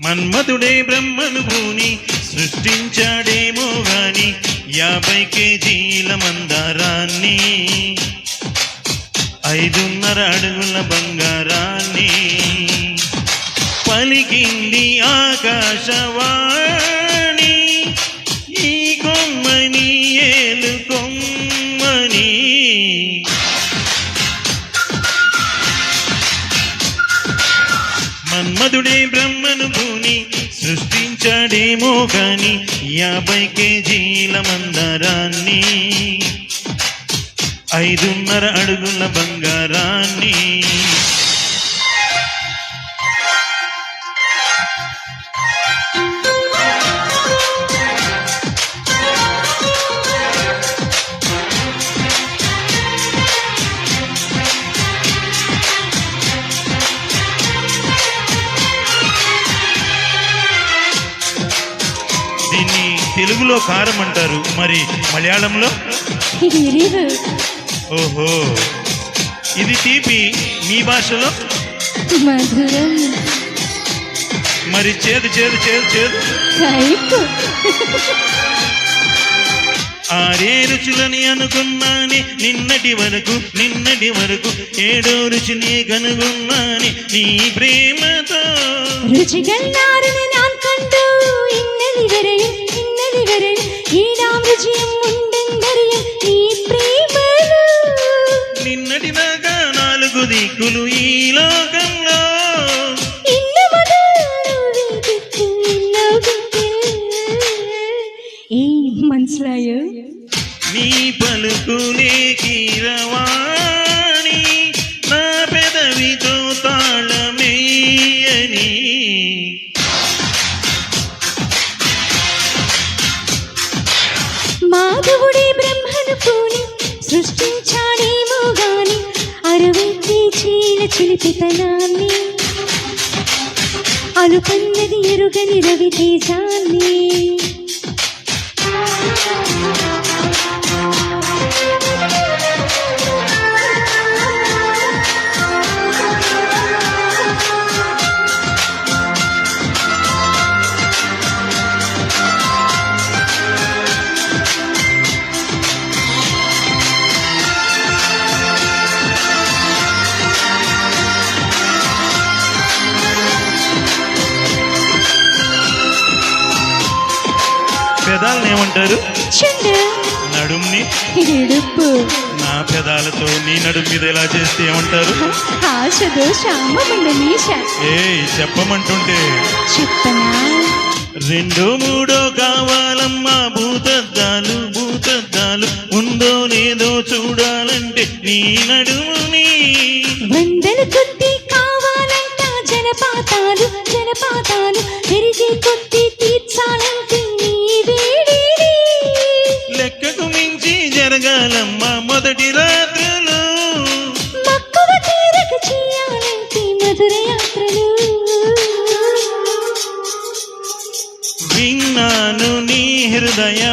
మన్మధుడే బ్రహ్మను భూని సృష్టించాడేమో గాని 50 కేజీల మందారాన్ని 5.5 అడుగుల బంగారాన్ని పలికింది ఆకాశవాణి ఈ కొమ్మని ఏలు కొమ్మని. మన్మధుడే బ్రహ్మను భూని సృష్టించాడేమో కాని 50 కేజీల మందారాన్ని 5.5 అడుగుల బంగారాన్ని. దీన్ని తెలుగులో కారం అంటారు, మరి మలయాళంలో ఓహో. ఇది తీపి, మీ భాషలో మధురం. మరి చేదు చేదు చేదు చేదు. 6 రుచులని అనుకున్నాని నిన్నటి వరకు 7వ రుచిని కనుగొన్నాని నీ ప్రేమతో. രുചികളാറിന് ഞാൻ കണ്ടു ഇന്നലെ വരെയും 7ാം രുചിയും ഉണ്ടെന്നറിയും നീ പ്രേമలో. నిన్నటి దాకా 4 దిక్కులు ఈ లోకంలో മനസ്സിലായോ? నీ పలుకులే కీరవాణి నా పెదవితో తాళమేయని. మాధవుడే బ్రహ్మను పూని సృష్టించాడేమో గాని 60 కేజీల చిలిపితనాన్ని అలుపన్నది ఎరుగని రవితేజాన్ని. పెదాలను ఏమంటారు? నడుంని. ఇడుపు. నా పెదాలతో నీ నడుం మీద ఎలా చేస్తే ఏమంటారు? ఆశదో శ్యామమండలీశ. చెప్పమంటుంటే చెప్పనా? 2 3 కావాలమ్మా భూతద్దాలు ఉందో లేదో చూడాలంటే నీ నడుముని. 100 కొద్ది కావాలంట జనపాతాలు పెరిగే కొద్ది తీర్చాలంటే నీ వేడిని. లెక్కకు మించి జరగాలమ్మా మొదటి రాత్రులు. మక్కువ తీరక చేయాలంటే మధుర యాత్రలు. విన్నాను నీ హృదయవాణి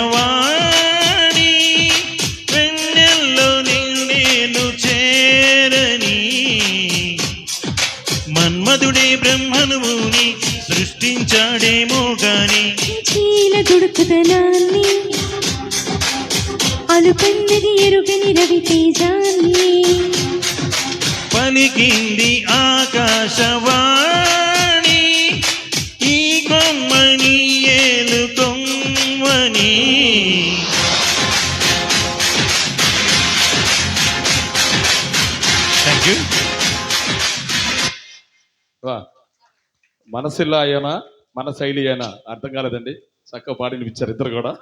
వెన్నెల్లో నేను చేరని. మన్మధుడే బ్రహ్మనువుని సృష్టించాడేమో గాని చీల దుడుకుదనాన్ని అలుపన్నది ఎరుగని రవితేజాన్ని పలికింది ఆకాశవాణి ఈ కొమ్మని ఏలు కొమ్మని. Thank you. మనసిల్లా అయినా మన శైలి అయినా అర్థం కాలేదండి, చక్కగా పాడినిపించారు ఇద్దరు కూడా.